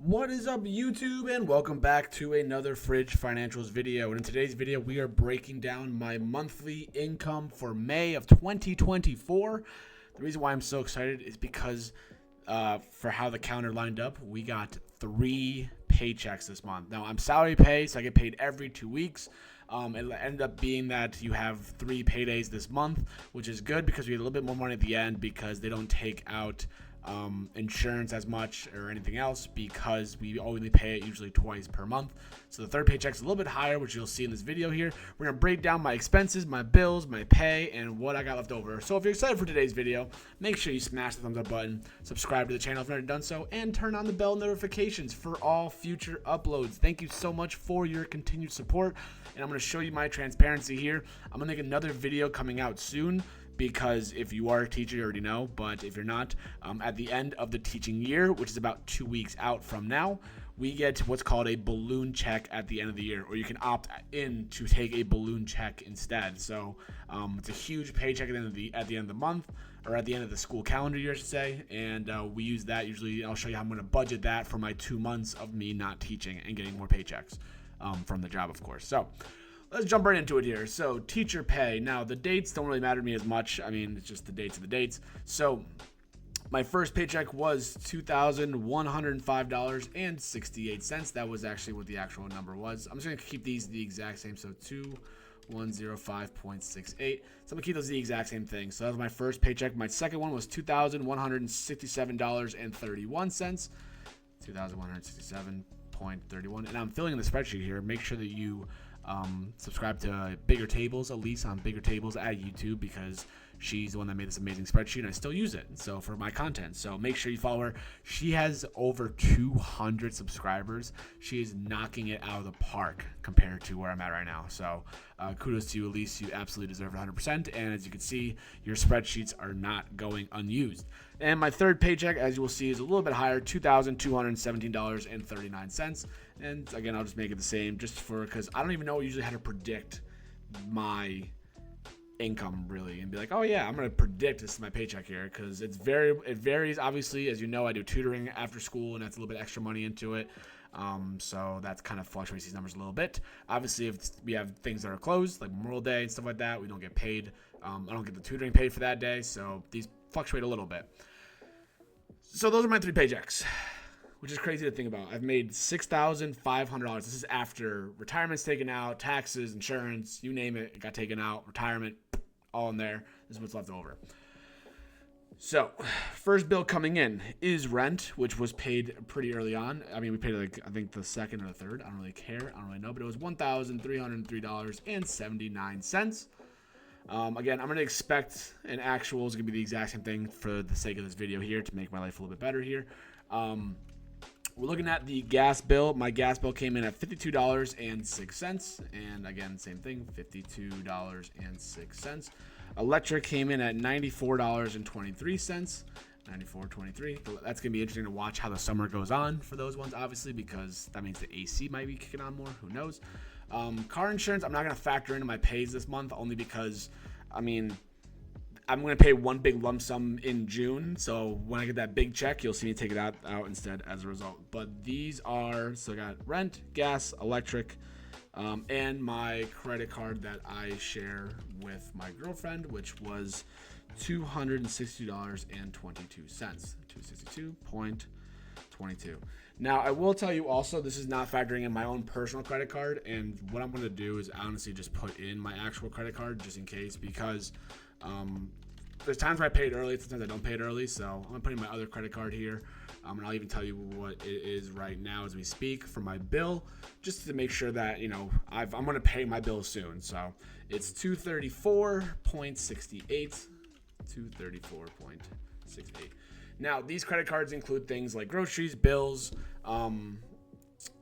What is up, YouTube, and welcome back to another Fridge Financials video. And in today's video, we are breaking down my monthly income for May of 2024. The reason why I'm so excited is because for how the calendar lined up, we got 3 paychecks this month. Now, I'm salary pay, so I get paid every 2 weeks. It ended up being that you have 3 paydays this month, which is good because we get a little bit more money at the end because they don't take out insurance as much or anything else because we only pay it usually twice per month. So the third paycheck's a little bit higher, which you'll see in this video here. We're going to break down my expenses, my bills, my pay, and what I got left over. So if you're excited for today's video, make sure you smash the thumbs up button, subscribe to the channel if you've already done so, and turn on the bell notifications for all future uploads. Thank you so much for your continued support, and I'm going to show you my transparency here. I'm going to make another video coming out soon, because if you are a teacher, you already know, but if you're not, at the end of the teaching year, which is about 2 weeks out from now, we get what's called a balloon check at the end of the year, or you can opt in to take a balloon check instead. So it's a huge paycheck at the end of the month, or at the end of the school calendar year, I should say, and we use that usually. I'll show you how I'm going to budget that for my 2 months of me not teaching and getting more paychecks from the job, of course. So let's jump right into it here. So teacher pay. Now, the dates don't really matter to me as much. I mean, it's just the dates of the dates. So my first paycheck was $2,105.68. That was actually what the actual number was. I'm just going to keep these the exact same. So 2105.68. So I'm going to keep those the exact same thing. So that was my first paycheck. My second one was $2,167.31. 2,167.31. And I'm filling in the spreadsheet here. Make sure that you subscribe to Bigger Tables, Elise on Bigger Tables at YouTube, because she's the one that made this amazing spreadsheet and I still use it so for my content. So make sure you follow her. She has over 200 subscribers. She is knocking it out of the park compared to where I'm at right now. So kudos to you, Elise. You absolutely deserve 100%. And as you can see, your spreadsheets are not going unused. And my third paycheck, as you will see, is a little bit higher, $2,217.39. And again, I'll just make it the same because I don't even know usually how to predict my income really and be like, oh yeah, I'm going to predict this is my paycheck here, because it varies. Obviously, as you know, I do tutoring after school, and that's a little bit extra money into it. So that's kind of fluctuates these numbers a little bit. Obviously, if we have things that are closed, like Memorial Day and stuff like that, we don't get paid. I don't get the tutoring paid for that day, so these fluctuate a little bit. So those are my 3 paychecks, which is crazy to think about. I've made $6,500. This is after retirement's taken out, taxes, insurance, you name it, it got taken out, retirement, all in there. This is what's left over. So first bill coming in is rent, which was paid pretty early on. I mean, we paid I think the second or the third. I don't really care. I don't really know, but it was $1,303.79. Again, I'm going to expect an actual is going to be the exact same thing for the sake of this video here to make my life a little bit better here. We're looking at the gas bill. My gas bill came in at $52.06. And again, same thing, $52.06. Electric came in at $94.23. $94.23. That's going to be interesting to watch how the summer goes on for those ones, obviously, because that means the AC might be kicking on more. Who knows? Car insurance, I'm not going to factor into my pays this month, only because, I mean, I'm going to pay one big lump sum in June. So when I get that big check, you'll see me take it out instead as a result. But these are, so I got rent, gas, electric, and my credit card that I share with my girlfriend, which was $262.22. $262.22. Now, I will tell you also, this is not factoring in my own personal credit card. And what I'm going to do is honestly just put in my actual credit card just in case, because there's times where I pay it early, sometimes I don't pay it early. So I'm going to put in my other credit card here. And I'll even tell you what it is right now as we speak for my bill, just to make sure that, you know, I'm going to pay my bill soon. So it's $234.68. $234.68. Now, these credit cards include things like groceries, bills, all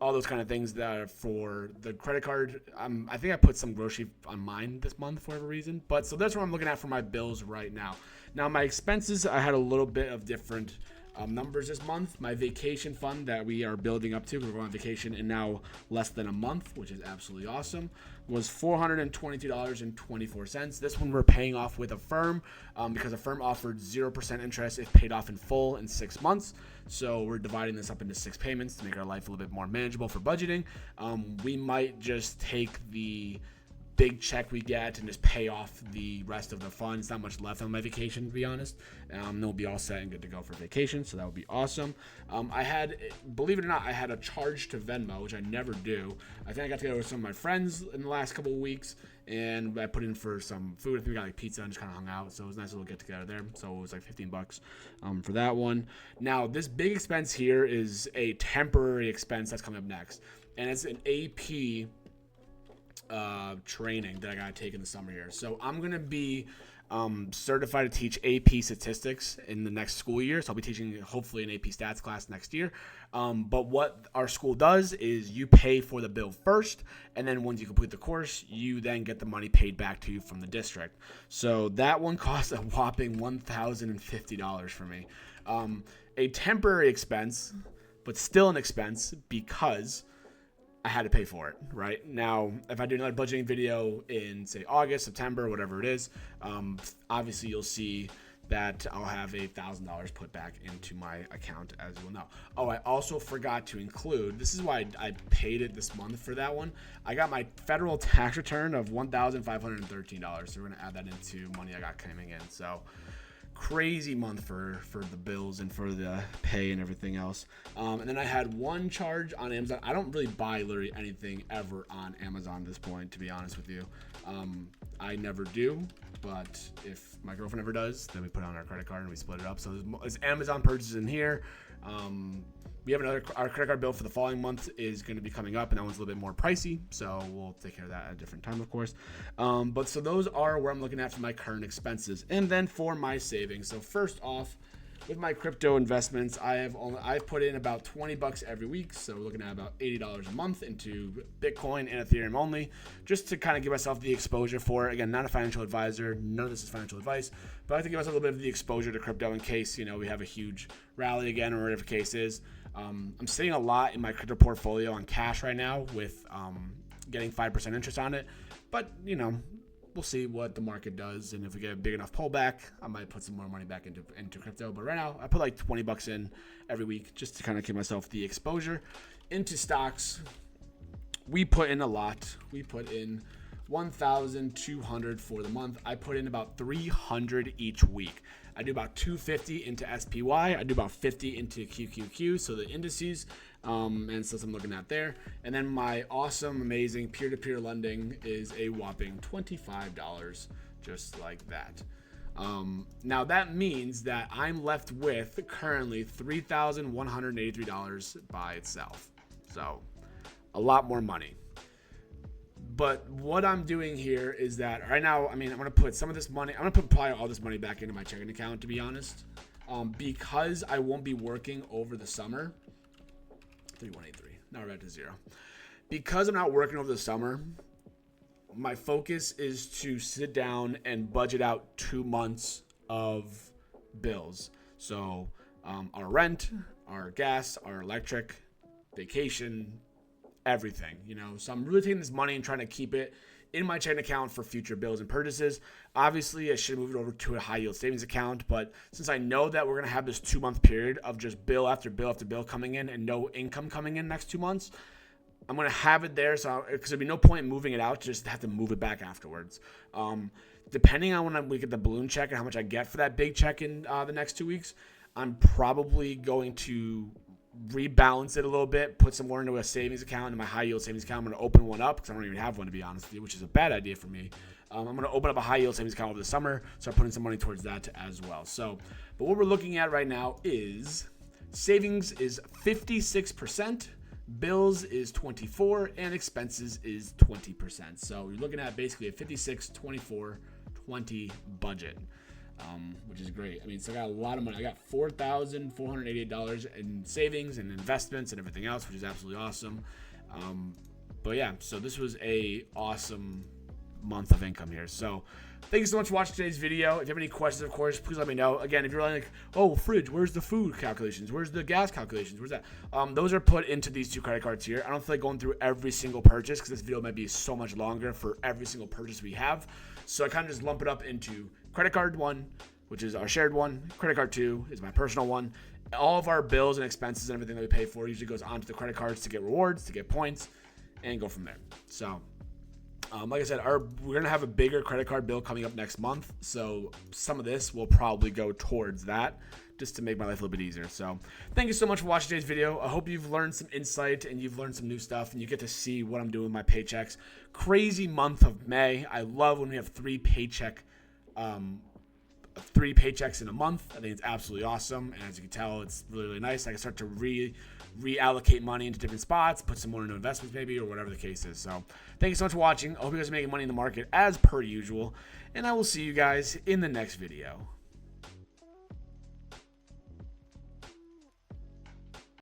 those kind of things that are for the credit card. I think I put some grocery on mine this month for whatever reason. But so that's what I'm looking at for my bills right now. Now, my expenses, I had a little bit of different numbers this month. My vacation fund that we are building up to, because we're on vacation in now less than a month, which is absolutely awesome, was $422.24. This one we're paying off with Affirm because Affirm offered 0% interest if paid off in full in 6 months. So we're dividing this up into 6 payments to make our life a little bit more manageable for budgeting. We might just take the big check we get and just pay off the rest of the funds. Not much left on my vacation, to be honest. They'll be all set and good to go for vacation, so that would be awesome. I had, believe it or not, I had a charge to Venmo, which I never do. I think I got together with some of my friends in the last couple of weeks, and I put in for some food. I think we got like pizza and just kind of hung out, so it was a nice little get together there. So it was like $15 for that one. Now, this big expense here is a temporary expense that's coming up next, and it's an AP training that I gotta take in the summer here. So I'm gonna be certified to teach AP statistics in the next school year. So I'll be teaching hopefully an AP stats class next year. But what our school does is you pay for the bill first, and then once you complete the course, you then get the money paid back to you from the district. So that one costs a whopping $1,050 for me. A temporary expense, but still an expense because I had to pay for it, right? Now, if I do another budgeting video in, say, August, September, whatever it is, obviously you'll see that I'll have $1,000 put back into my account, as you'll know. Oh, I also forgot to include, this is why I paid it this month for that one. I got my federal tax return of $1,513. So we're going to add that into money I got coming in. So crazy month for the bills and for the pay and everything else. And then I had one charge on Amazon. I don't really buy literally anything ever on Amazon at this point, to be honest with you. I never do, but if my girlfriend ever does, then we put it on our credit card and we split it up. So there's Amazon purchases in here. We have our credit card bill for the following month is going to be coming up, and that one's a little bit more pricey, so we'll take care of that at a different time, of course. But so those are where I'm looking at for my current expenses, and then for my savings. So first off, with my crypto investments, I've put in about $20 every week, so we're looking at about $80 a month into Bitcoin and Ethereum only, just to kind of give myself the exposure for it. Again, not a financial advisor, none of this is financial advice, but I like to give myself a little bit of the exposure to crypto in case, we have a huge rally again or whatever the case is. I'm sitting a lot in my crypto portfolio on cash right now with getting 5% interest on it, but we'll see what the market does, and if we get a big enough pullback, I might put some more money back into crypto. But right now, I put like $20 in every week just to kind of give myself the exposure. Into stocks, we put in a lot. We put in $1,200 for the month. I put in about $300 each week. I do about $250 into SPY. I do about $50 into QQQ, so the indices, and so I'm looking at there. And then my awesome, amazing peer-to-peer lending is a whopping $25, just like that. Now that means that I'm left with currently $3,183 by itself. So a lot more money. But what I'm doing here is that right now, I'm going to put some of this money, I'm going to put probably all this money back into my checking account, to be honest, because I won't be working over the summer. 3183. Now we're back to zero. Because I'm not working over the summer, my focus is to sit down and budget out 2 months of bills. So our rent, our gas, our electric, vacation, everything, so I'm really taking this money and trying to keep it in my checking account for future bills and purchases. Obviously, I should move it over to a high yield savings account, but since I know that we're going to have this 2-month period of just bill after bill after bill coming in and no income coming in next 2 months, I'm going to have it there, so because there'd be no point in moving it out, just have to move it back afterwards. Depending on when we get the balloon check and how much I get for that big check in the next 2 weeks, I'm probably going to rebalance it a little bit, put some more into a savings account, in my high yield savings account. I'm going to open one up because I don't even have one, to be honest with you, which is a bad idea for me. I'm going to open up a high yield savings account over the summer, start putting some money towards that as well. So, but what we're looking at right now is savings is 56%, bills is 24%, and expenses is 20%. So you're looking at basically a 56, 24, 20 budget. Which is great. So I got a lot of money. I got $4,488 in savings and investments and everything else, which is absolutely awesome. But yeah, so this was a awesome month of income here. So thank you so much for watching today's video. If you have any questions, of course, please let me know. Again, if you're like, oh, fridge, where's the food calculations? Where's the gas calculations? Where's that? Those are put into these 2 credit cards here. I don't feel like going through every single purchase because this video might be so much longer for every single purchase we have. So I kind of just lump it up into credit card 1, which is our shared one. Credit card 2 is my personal one. All of our bills and expenses and everything that we pay for usually goes onto the credit cards to get rewards, to get points, and go from there. So, like I said, we're going to have a bigger credit card bill coming up next month. So some of this will probably go towards that just to make my life a little bit easier. So thank you so much for watching today's video. I hope you've learned some insight and you've learned some new stuff and you get to see what I'm doing with my paychecks. Crazy month of May. I love when we have 3 paychecks in a month. I think it's absolutely awesome. And as you can tell, it's really, really nice. I can start to reallocate money into different spots, put some more into investments maybe, or whatever the case is. So thank you so much for watching. I hope you guys are making money in the market as per usual. And I will see you guys in the next video.